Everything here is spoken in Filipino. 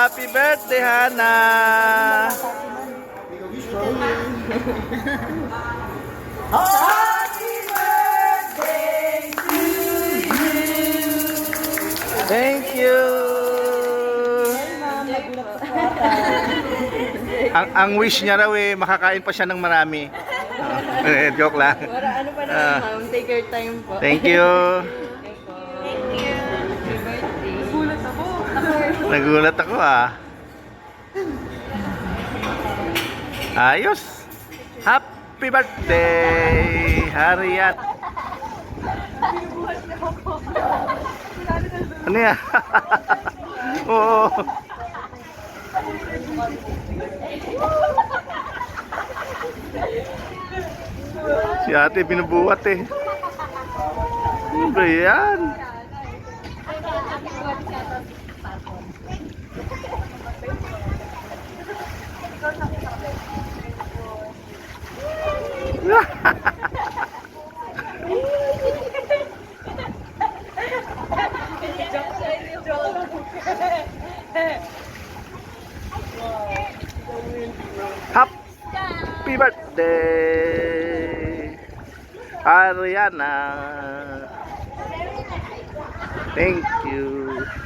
Happy birthday, Hana! Thank you! Ang wish niya raw makakain pa siya ng marami. Joke lang. Para ano pa naman, ma'am. Take your time po. Thank you. Thank you. Happy birthday. Nagulat ako. Nagulat ako Ayos. Happy birthday, Harriet. Ano yan? Oo. Si ate binubuhat Ano ba yan? Happy birthday, Ariana. Thank you.